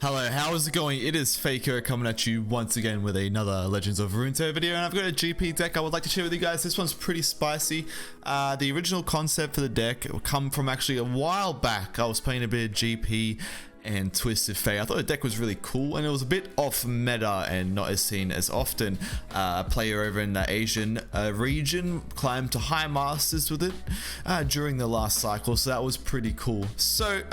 Hello, how's it going? It is Fakehero coming at you once again with another Legends of Runeterra video, and I've got a GP deck I would like to share with you guys. This one's pretty spicy. The original concept for the deck will come from actually a while back. I was playing a bit of GP and Twisted Fate. I thought the deck was really cool, and it was a bit off meta and not as seen as often. A player over in the Asian region climbed to high masters with it during the last cycle, so that was pretty cool. So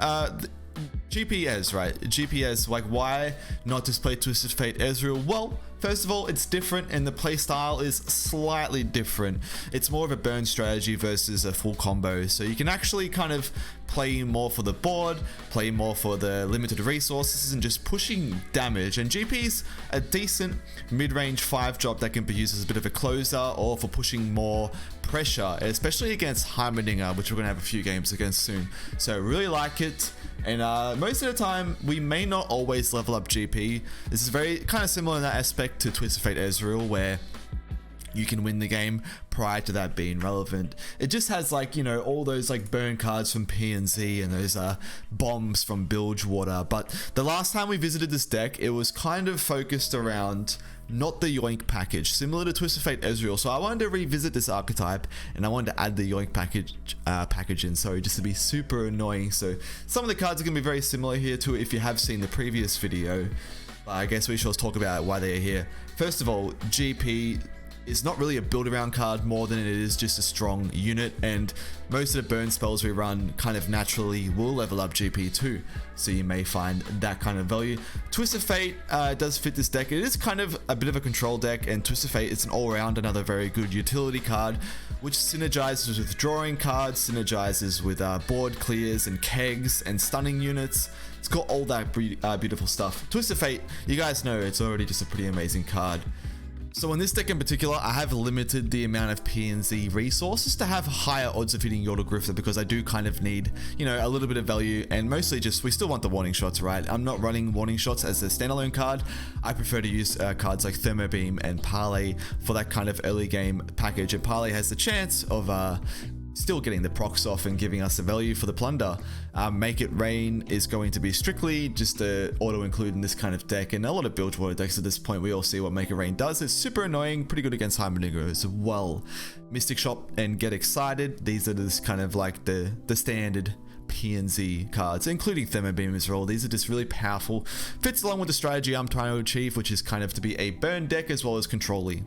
GPS, right? GPS, like, why not just play Twisted Fate Ezreal? Well, first of all, it's different and the playstyle is slightly different. It's more of a burn strategy versus a full combo, so you can actually kind of play more for the board, play more for the limited resources, and just pushing damage. And GP's a decent mid-range 5-drop that can be used as a bit of a closer or for pushing more pressure, especially against Heimer, which we're going to have a few games against soon. So I really like it. And most of the time, we may not always level up GP. This is very kind of similar in that aspect to Twisted Fate Ezreal, where you can win the game prior to that being relevant. It just has, like, you know, all those like burn cards from P&Z and those bombs from Bilgewater. But the last time we visited this deck, it was kind of focused around not the Yoink package, similar to Twisted Fate Ezreal. So I wanted to revisit this archetype, and I wanted to add the Yoink package in, sorry, just to be super annoying. So some of the cards are going to be very similar here to if you have seen the previous video. But I guess we should talk about why they are here. First of all, GP is not really a build around card more than it is just a strong unit, and most of the burn spells we run kind of naturally will level up GP too, so you may find that kind of value. Twisted Fate does fit this deck. It is kind of a bit of a control deck, and Twisted Fate is an all-around another very good utility card, which synergizes with drawing cards, synergizes with board clears and kegs and stunning units. It's got all that beautiful stuff. Twisted Fate, you guys know it's already just a pretty amazing card. So in this deck in particular, I have limited the amount of P&Z resources to have higher odds of hitting Grifter, because I do kind of need, you know, a little bit of value, and mostly just, we still want the warning shots, right? I'm not running warning shots as a standalone card. I prefer to use cards like Thermo Beam and Parlay for that kind of early game package, and Parlay has the chance of still getting the procs off and giving us the value for the plunder. Make It Rain is going to be strictly just auto include in this kind of deck, and a lot of Bilgewater decks at this point we all see what Make It Rain does. It's super annoying, pretty good against Heimer as well. Mystic Shop and Get Excited, these are just kind of like the standard P&Z cards, including Thermo Beam as well. These are just really powerful, fits along with the strategy I'm trying to achieve, which is kind of to be a burn deck as well as control-y.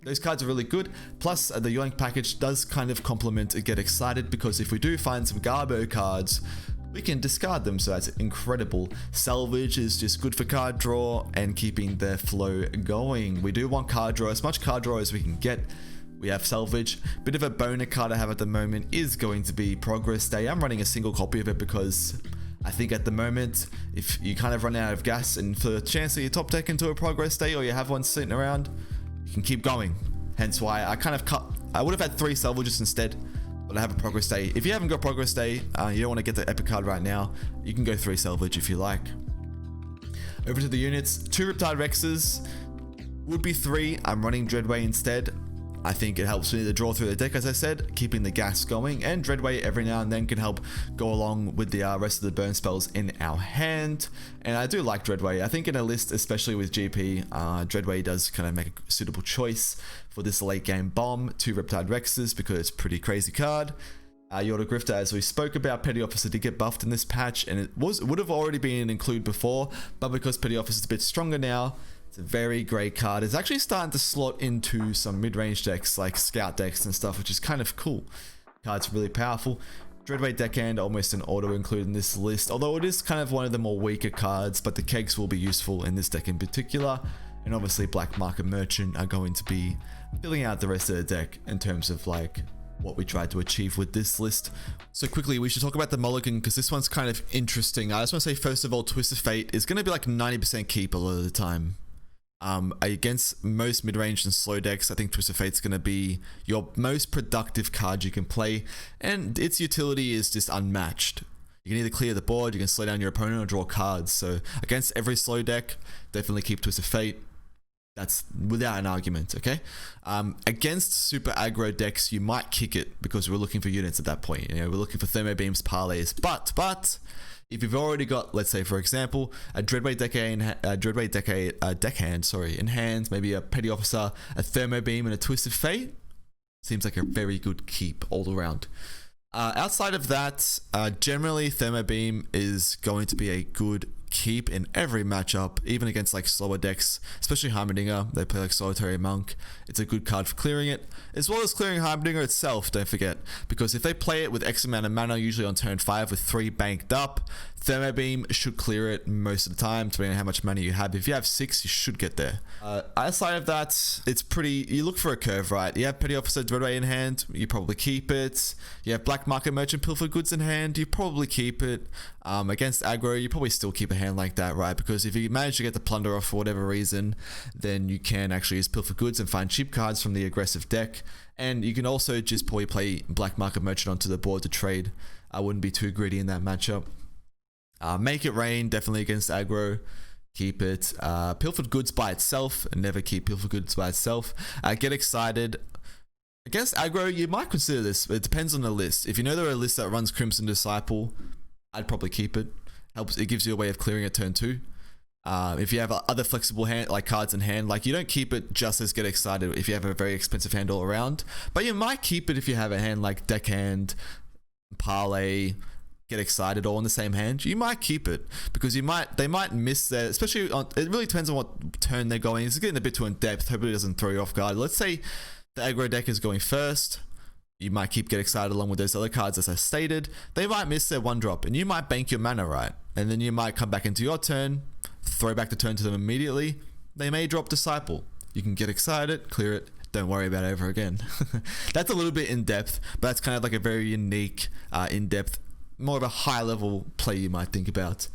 Those cards are really good, plus the Yoink package does kind of complement Get Excited, because if we do find some Garbo cards, we can discard them, so that's incredible. Salvage is just good for card draw and keeping the flow going. We do want card draw, as much card draw as we can get. We have Salvage. Bit of a boner card I have at the moment is going to be Progress Day. I'm running a single copy of it because I think at the moment, if you kind of run out of gas and for a chance that you top deck into a Progress Day, or you have one sitting around, you can keep going. Hence why I kind of I would have had 3 salvages instead, but I have a Progress Day. If you haven't got Progress Day, you don't want to get the epic card right now, you can go 3 salvage if you like. Over to the units, 2 Riptide Rexes, would be 3. I'm running Dreadway instead. I think it helps me to draw through the deck, as I said, keeping the gas going, and Dreadway every now and then can help go along with the rest of the burn spells in our hand. And I do like Dreadway. I think in a list, especially with GP, Dreadway does kind of make a suitable choice for this late game bomb. 2 Riptide Rexes because it's a pretty crazy card. Grifter, as we spoke about, Petty Officer did get buffed in this patch, and it would have already been an include before, but because Petty Officer is a bit stronger now, it's a very great card. It's actually starting to slot into some mid-range decks like Scout decks and stuff, which is kind of cool. Card's really powerful. Dreadway Deckhand, almost an auto include in this list, although it is kind of one of the more weaker cards, but the kegs will be useful in this deck in particular. And obviously Black Market Merchant are going to be filling out the rest of the deck in terms of like what we tried to achieve with this list. So quickly, we should talk about the Muligan, because this one's kind of interesting. I just want to say, first of all, Twisted Fate is going to be like 90% keep a lot of the time. Against most mid-range and slow decks, I think Twisted Fate's going to be your most productive card you can play, and its utility is just unmatched. You can either clear the board, you can slow down your opponent, or draw cards. So against every slow deck, definitely keep Twisted Fate. That's without an argument, okay? Against super aggro decks, you might kick it, because we're looking for units at that point. You know, we're looking for Thermo Beams, Parlays, but If you've already got, let's say for example, a Dreadweight deckhand, in hand, maybe a Petty Officer, a Thermo Beam, and a Twisted Fate, seems like a very good keep all around. Outside of that, generally Thermo Beam is going to be a good keep in every matchup, even against like slower decks, especially Heimerdinger. They play like Solitary Monk. It's a good card for clearing it, as well as clearing Heimerdinger itself, don't forget, because if they play it with X amount of mana, usually on turn 5 with 3 banked up, Thermo Beam should clear it most of the time, depending on how much money you have. If you have 6, you should get there. Outside of that, it's pretty, you look for a curve, right? You have Petty Officer Dreadway in hand, you probably keep it. You have Black Market Merchant Pilfer Goods in hand, you probably keep it. Against aggro, you probably still keep a hand like that, right? Because if you manage to get the plunder off for whatever reason, then you can actually use Pilfer Goods and find cheap cards from the aggressive deck. And you can also just probably play Black Market Merchant onto the board to trade. I wouldn't be too greedy in that matchup. Make It Rain, definitely against aggro. Keep it. Pilfered Goods by itself. Never keep Pilfered Goods by itself. Get Excited. Against aggro, you might consider this. It depends on the list. If you know there are a list that runs Crimson Disciple, I'd probably keep it. Helps. It gives you a way of clearing it turn 2. If you have other flexible hand, like cards in hand, like you don't keep it just as Get Excited if you have a very expensive hand all around. But you might keep it if you have a hand like Deckhand, Parlay, Get Excited all in the same hand. You might keep it because they might miss their, especially on, it really depends on what turn they're going. It's getting a bit too in depth. Hopefully it doesn't throw you off guard. Let's say the aggro deck is going first. You might keep Get Excited along with those other cards as I stated. They might miss their 1-drop and you might bank your mana, right? And then you might come back into your turn, throw back the turn to them immediately. They may drop Disciple. You can Get Excited, clear it, don't worry about it ever again. That's a little bit in depth, but that's kind of like a very unique, in depth, more of a high level play you might think about.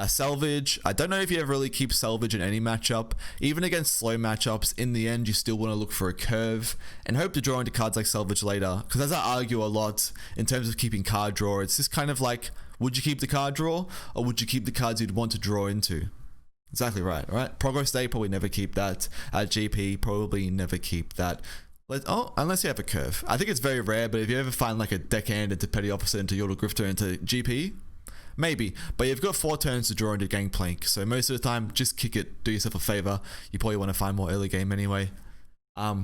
Salvage, I don't know if you ever really keep Salvage in any matchup. Even against slow matchups, in the end you still want to look for a curve and hope to draw into cards like Salvage later, because as I argue a lot in terms of keeping card draw, it's just kind of like, would you keep the card draw or would you keep the cards you'd want to draw into? Exactly right? Progress Day, probably never keep that. GP, probably never keep that. Unless you have a curve. I think it's very rare, but if you ever find like a Deckhand into Petty Officer into Yordle Grifter into GP, maybe. But you've got 4 turns to draw into Gangplank, so most of the time, just kick it, do yourself a favor. You probably want to find more early game anyway.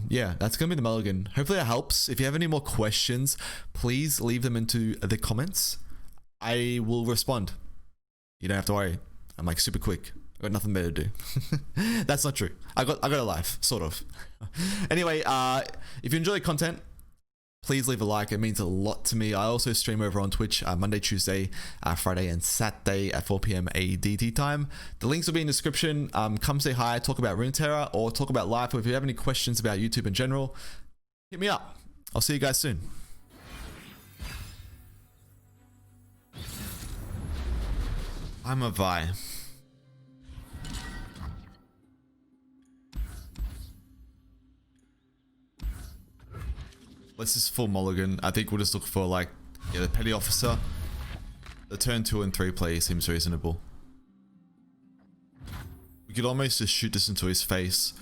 Yeah, that's gonna be the mulligan. Hopefully that helps. If you have any more questions, please leave them into the comments. I will respond. You don't have to worry. I'm like super quick. I've got nothing better to do. That's not true. I got a life, sort of. Anyway, if you enjoy the content, please leave a like. It means a lot to me. I also stream over on Twitch Monday, Tuesday, Friday, and Saturday at 4 PM ADT time. The links will be in the description. Come say hi, talk about Runeterra, or talk about life. Or if you have any questions about YouTube in general, hit me up. I'll see you guys soon. I'm a Vi. Let's just full mulligan. I think we'll just look for like, yeah, the Petty Officer. The turn 2 and 3 play seems reasonable. We could almost just shoot this into his face.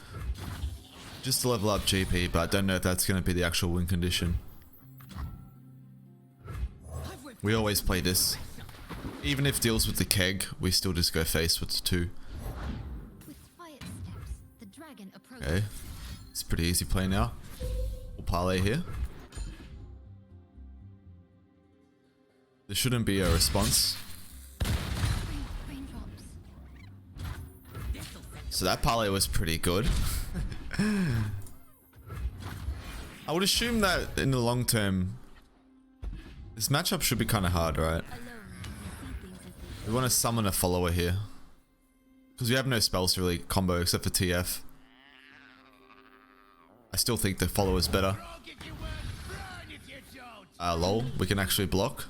Just to level up GP, but I don't know if that's going to be the actual win condition. We always play this. Even if deals with the keg, we still just go face with the 2. Okay. It's pretty easy play now. We'll parlay here. There shouldn't be a response. So that parlay was pretty good. I would assume that in the long term, this matchup should be kind of hard, right? We want to summon a follower here. Because we have no spells to really combo except for TF. I still think the follower is better. Lol, we can actually block.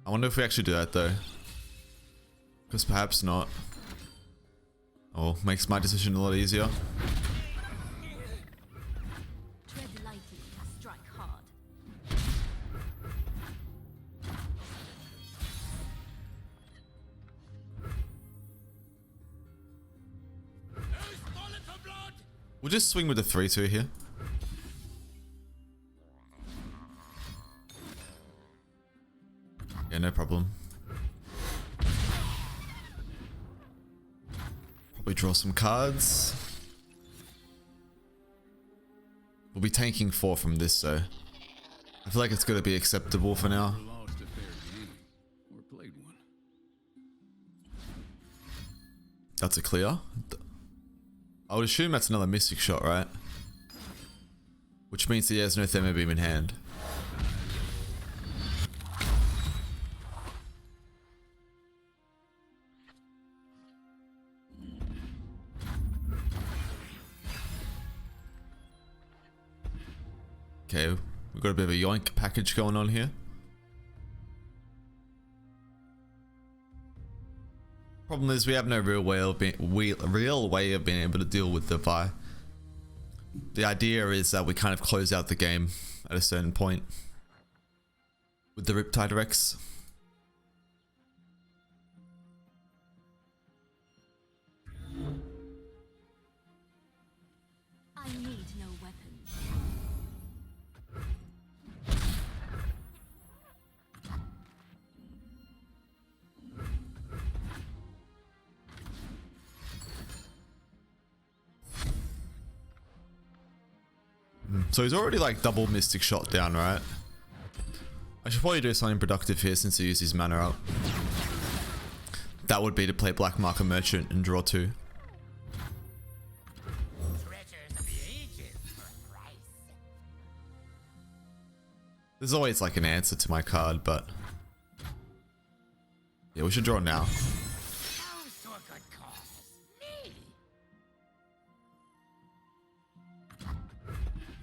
I wonder if we actually do that though. Because perhaps not. Oh, makes my decision a lot easier. We'll just swing with the 3-2 here. Yeah, no problem. We draw some cards. We'll be tanking 4 from this, so I feel like it's going to be acceptable for now. That's a clear. I would assume that's another Mystic Shot, right? Which means he has no Thermo Beam in hand. Okay, we've got a bit of a yoink package going on here. Problem is we have no real way of being able to deal with the Vi. The idea is that we kind of close out the game at a certain point with the Riptide Rex. I need no weapons. So he's already like double Mystic Shot down, right? I should probably do something productive here since he used his mana up. That would be to play Black Market Merchant and draw 2. There's always like an answer to my card, but yeah, we should draw now.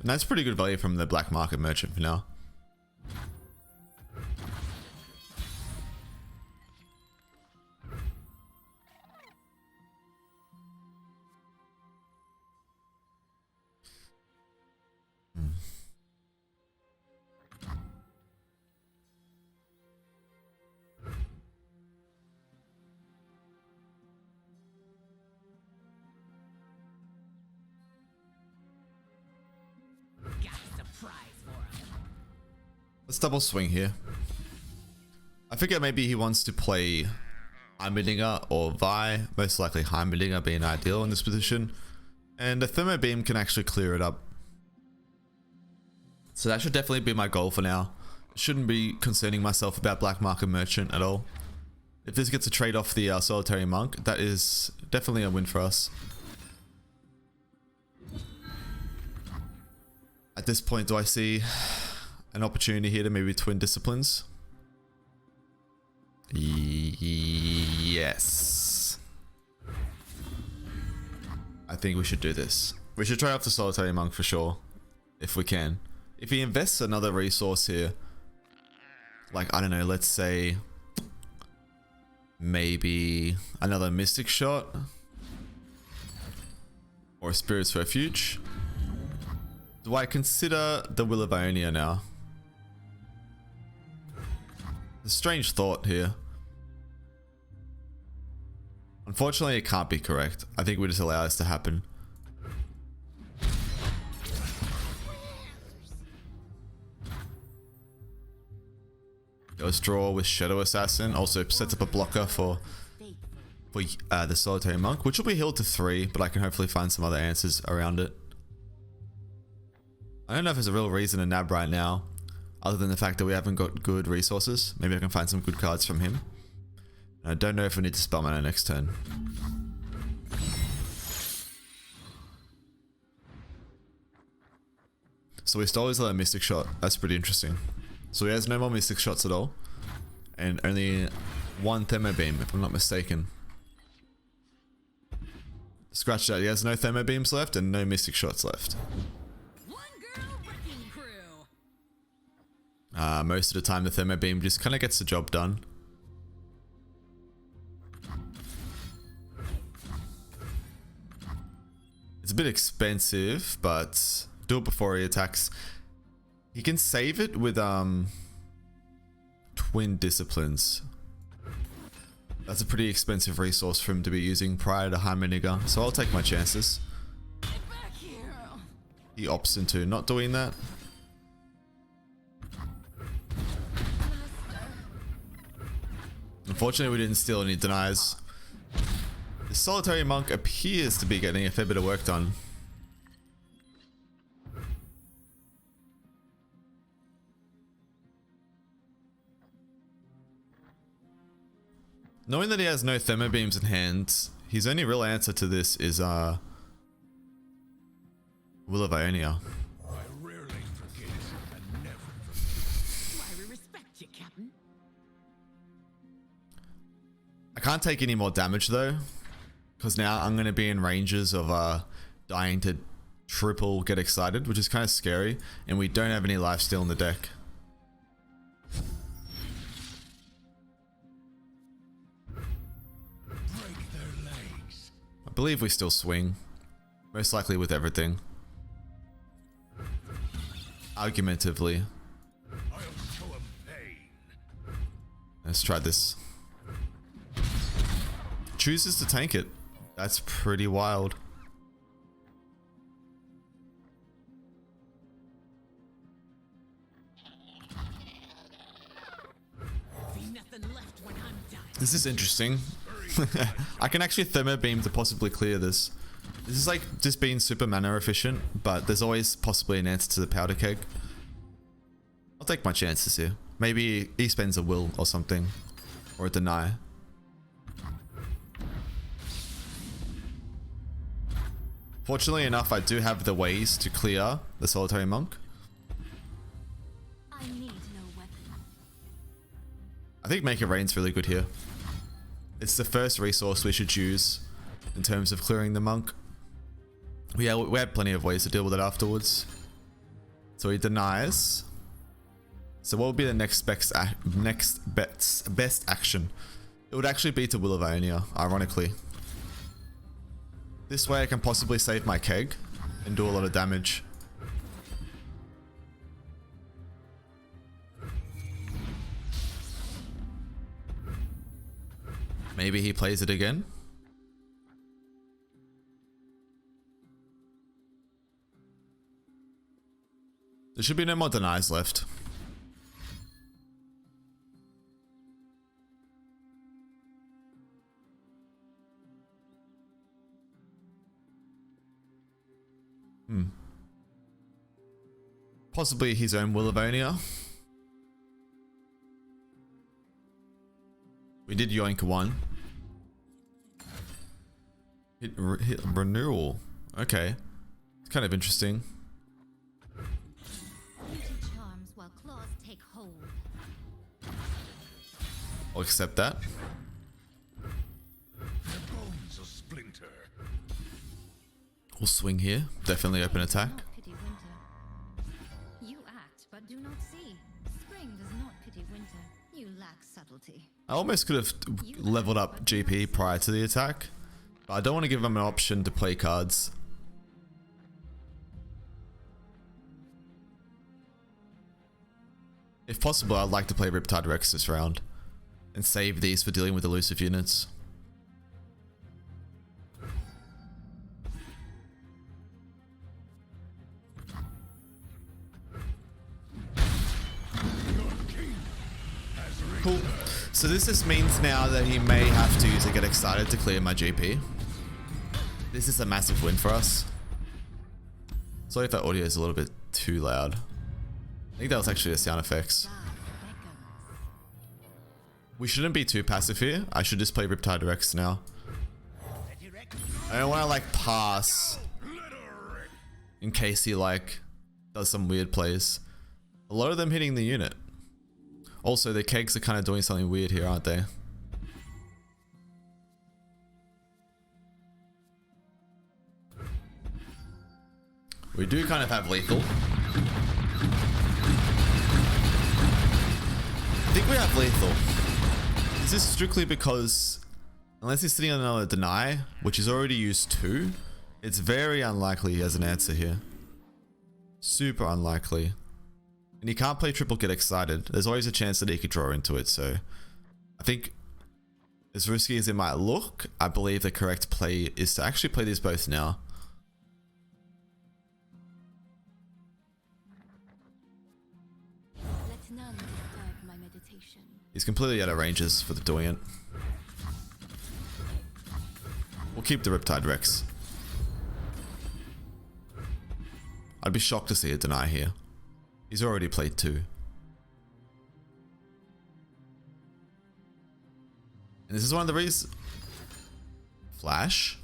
And that's pretty good value from the Black Market Merchant for now. Let's double swing here. I figure maybe he wants to play Heimerdinger or Vi. Most likely Heimerdinger being ideal in this position. And the Thermo Beam can actually clear it up. So that should definitely be my goal for now. Shouldn't be concerning myself about Black Market Merchant at all. If this gets a trade off the Solitary Monk, that is definitely a win for us. At this point, do I see an opportunity here to maybe twin disciplines? Yes. I think we should do this. We should try off the Solitary Monk for sure, if we can. If he invests another resource here, like, I don't know, let's say maybe another Mystic Shot or a Spirit's Refuge. Do I consider the Will of Ionia now? A strange thought here. Unfortunately, it can't be correct. I think we just allow this to happen. Let's draw with Shadow Assassin. Also sets up a blocker for the Solitary Monk, which will be healed to 3, but I can hopefully find some other answers around it. I don't know if there's a real reason to nab right now, other than the fact that we haven't got good resources. Maybe I can find some good cards from him. I don't know if we need to spell mana next turn. So we stole his other Mystic Shot. That's pretty interesting. So he has no more Mystic Shots at all. And only 1 Thermo Beam, if I'm not mistaken. Scratch that. He has no Thermo Beams left and no Mystic Shots left. Most of the time the Thermo Beam just kind of gets the job done. It's a bit expensive, but do it before he attacks. He can save it with Twin Disciplines. That's a pretty expensive resource for him to be using prior to Heimerdinger, so I'll take my chances. He opts into not doing that. Unfortunately, we didn't steal any denies. The Solitary Monk appears to be getting a fair bit of work done. Knowing that he has no thermo beams in hand, his only real answer to this is Will of Ionia. I rarely forget and never forget. I respect you, Captain. I can't take any more damage though, because now I'm going to be in ranges of dying to triple get excited, which is kind of scary, and we don't have any lifesteal in the deck. Break their legs. I believe we still swing, most likely with everything. Argumentatively. I'll show 'em pain. Let's try this. Chooses to tank it. That's pretty wild. Be nothing left when I'm done. This is interesting. I can actually thermo beam to possibly clear this. This is like just being super mana efficient, but there's always possibly an answer to the powder keg. I'll take my chances here. Maybe he spends a will or something, or a deny. Fortunately enough, I do have the ways to clear the Solitary Monk. I need no weapon. I think Make It Rain's really good here. It's the first resource we should use in terms of clearing the monk. We have plenty of ways to deal with it afterwards. So he denies. So what would be the next best action? It would actually be to Will of Ionia, ironically. This way I can possibly save my keg and do a lot of damage. Maybe he plays it again. There should be no more denies left. Possibly his own Will of Ionia. We did yoink one. Hit renewal. Okay. It's kind of interesting. Beauty charms while claws take hold. I'll accept that. Their bones a splinter. We'll swing here. Definitely open attack. Not pity winter. You act but do not see. Spring does not pity winter. You lack subtlety. I almost could have leveled up GP prior to the attack, but I don't want to give him an option to play cards. If possible, I'd like to play Riptide Rex this round and save these for dealing with elusive units. Cool. So this just means now that he may have to use a Get Excited to clear my GP. This is a massive win for us. Sorry if that audio is a little bit too loud. I think that was actually the sound effects. We shouldn't be too passive here. I should just play Riptide Rex now. I don't want to like pass in case he like does some weird plays. A lot of them hitting the unit. Also, the kegs are kind of doing something weird here, aren't they? We do kind of have lethal. I think we have lethal. Is this strictly because, unless he's sitting on another deny, which he's already used 2, it's very unlikely he has an answer here. Super unlikely. And he can't play triple Get Excited. There's always a chance that he could draw into it, so I think as risky as it might look, I believe the correct play is to actually play these both now. Let none disturb my meditation. He's completely out of ranges for the Doyant. We'll keep the Riptide Rex. I'd be shocked to see a deny here. He's already played 2. And this is one of the reasons... Flash?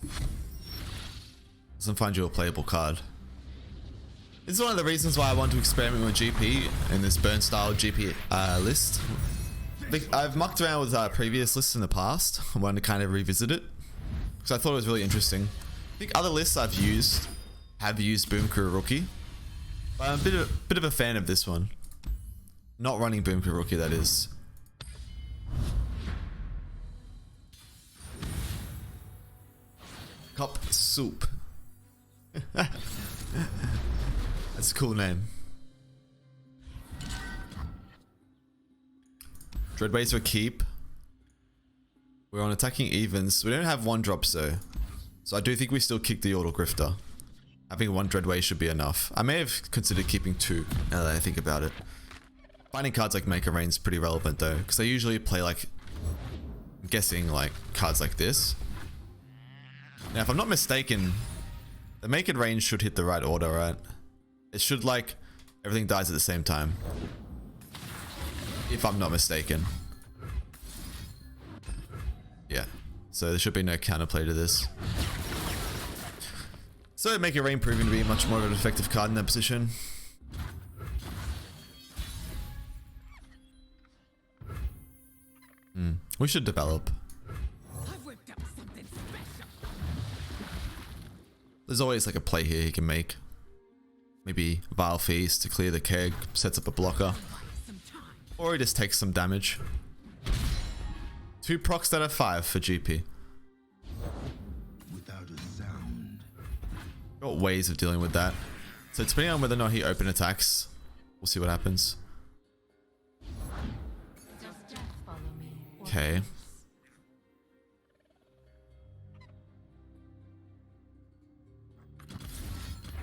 Doesn't find you a playable card. This is one of the reasons why I want to experiment with GP in this burn style GP list. I've mucked around with previous lists in the past. I wanted to kind of revisit it because I thought it was really interesting. I think other lists I've used have used Boom Crew Rookie, but I'm a bit of a fan of this one. Not running Boom Crew Rookie, that is. Cup Soup. That's a cool name. Dreadways for keep. We're on attacking evens. We don't have 1 drops though. So I do think we still kick the Auto Grifter. Having 1 Dreadway should be enough. I may have considered keeping 2 now that I think about it. Finding cards like Maker Rain's pretty relevant though, because they usually play like, I'm guessing like cards like this. Now if I'm not mistaken, the Make It Rain should hit the right order, right? It should like, everything dies at the same time. If I'm not mistaken. Yeah. So there should be no counterplay to this. So Make It Rain proving to be much more of an effective card in that position. We should develop. I've whipped up something special. There's always like a play here he can make. Maybe Vile Feast to clear the keg, sets up a blocker. Or he just takes some damage. 2 procs that are 5 for GP. Without a sound. Got ways of dealing with that. So depending on whether or not he open attacks, we'll see what happens. Okay.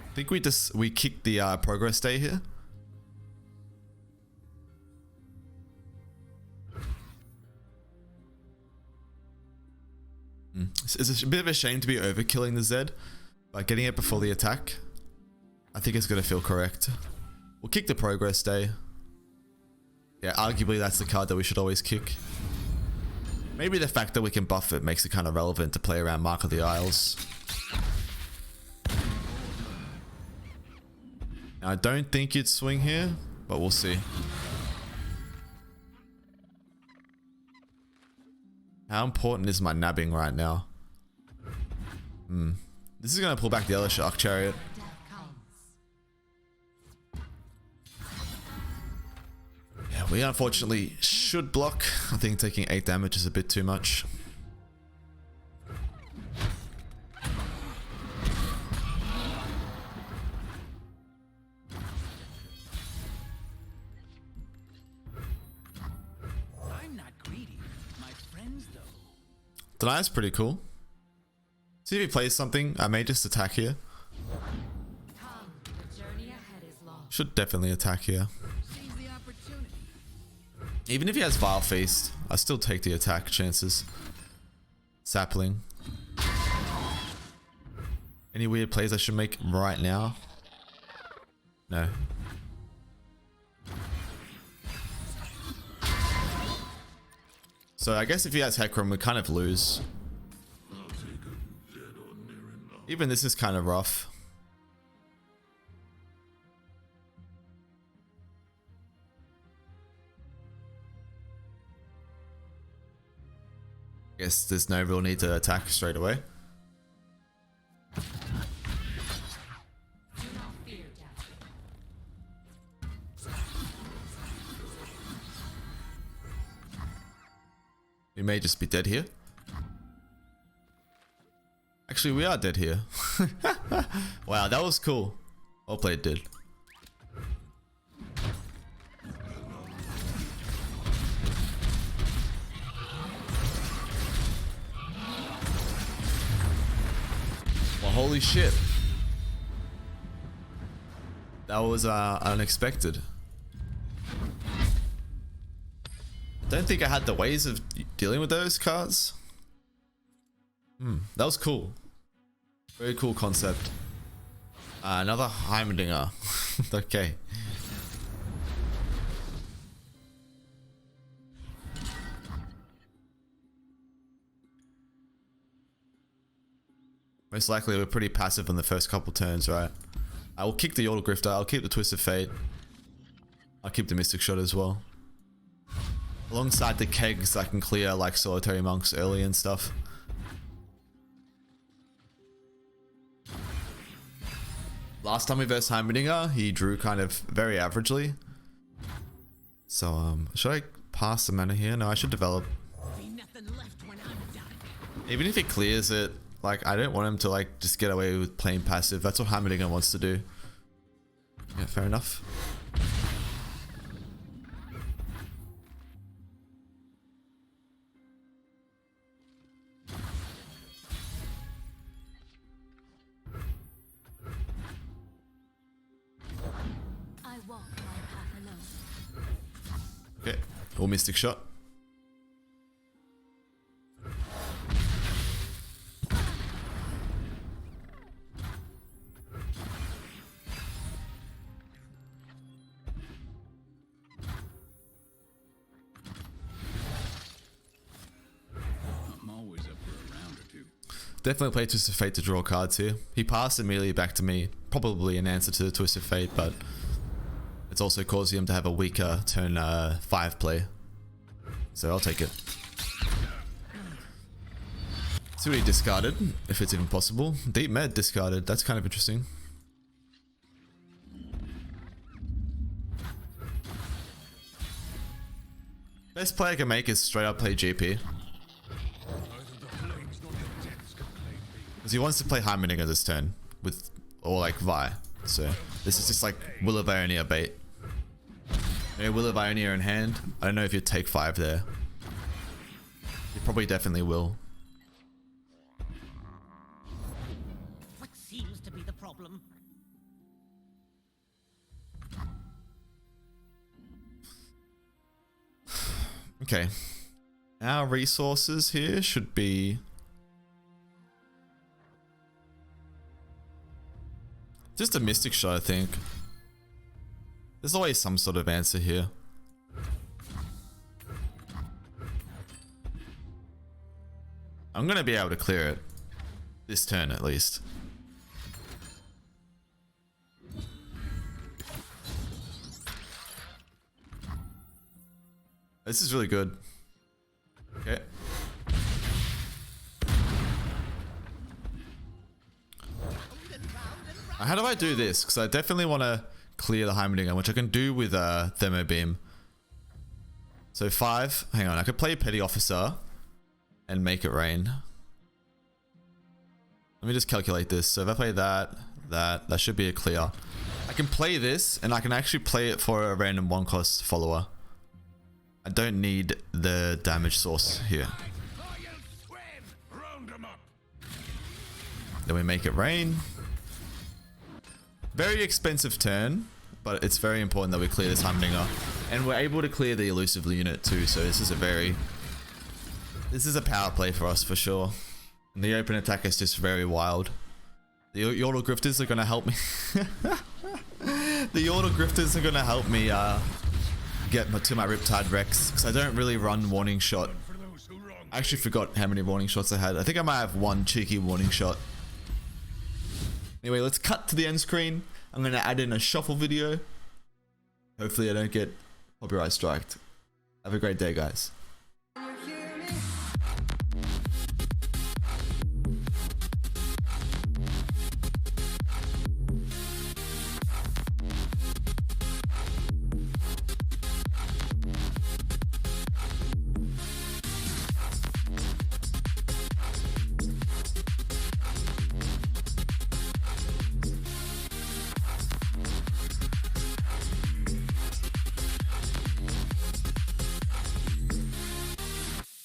I think we kick the progress day here. It's a bit of a shame to be overkilling the Zed, but getting it before the attack, I think it's gonna feel correct. We'll kick the progress day. Yeah, arguably that's the card that we should always kick. Maybe the fact that we can buff it makes it kind of relevant to play around Mark of the Isles. Now, I don't think you'd swing here, but we'll see. How important is my nabbing right now? This is going to pull back the other Shark Chariot. Yeah, we unfortunately should block. I think taking 8 damage is a bit too much. I'm not greedy. My friends, though. Deny is pretty cool. See if he plays something. I may just attack here. Should definitely attack here. Seize the opportunity. Even if he has Vile Feast, I still take the attack chances. Sapling. Any weird plays I should make right now? No. So I guess if he has Hecrim, we kind of lose. Even this is kind of rough. Guess there's no real need to attack straight away. We may just be dead here. Actually, we are dead here. Wow, that was cool. Well played, dude. Well, holy shit. That was unexpected. Don't think I had the ways of dealing with those cards. That was cool. Very cool concept. Another Heimerdinger. Okay. Most likely we're pretty passive on the first couple turns, right? I will kick the Yordle Grifter, I'll keep the Twist of Fate. I'll keep the Mystic Shot as well. Alongside the kegs I can clear like Solitary Monks early and stuff. Last time we versed Heimerdinger, he drew kind of very averagely. So should I pass the mana here? No, I should develop. Even if he clears it, like I don't want him to like just get away with playing passive. That's what Heimerdinger wants to do. Yeah, fair enough. I walk my path alone. Okay, or Mystic Shot. Definitely play Twist of Fate to draw cards here. He passed immediately back to me, probably an answer to the Twist of Fate, but it's also causing him to have a weaker turn 5 play. So I'll take it. See what he discarded, if it's even possible. Deep Med discarded, that's kind of interesting. Best play I can make is straight up play GP. Because he wants to play Heimerdinger this turn, with, or like Vi. So this is just like Will of Ionia bait. Maybe Will of Ionia in hand. I don't know if you'd take 5 there. You probably definitely will. What seems to be the problem? Okay. Our resources here should be just a Mystic Shot, I think. There's always some sort of answer here. I'm gonna be able to clear it. This turn at least. This is really good. Okay. How do I do this? Because I definitely want to clear the Heimerdinger, which I can do with Thermo Beam. So 5. Hang on, I could play Petty Officer and make it rain. Let me just calculate this. So if I play that should be a clear. I can play this, and I can actually play it for a random 1-cost follower. I don't need the damage source here. Then we make it rain. Very expensive turn, but it's very important that we clear this Heimerdinger. And we're able to clear the elusive unit too, so this is a power play for us for sure. And the open attack is just very wild. The Yordle Grifters are going to help me. The Yordle Grifters are going to help me get to my Riptide Rex, because I don't really run Warning Shot. I actually forgot how many Warning Shots I had. I think I might have one cheeky Warning Shot. Anyway, let's cut to the end screen. I'm going to add in a shuffle video. Hopefully I don't get copyright striked. Have a great day, guys.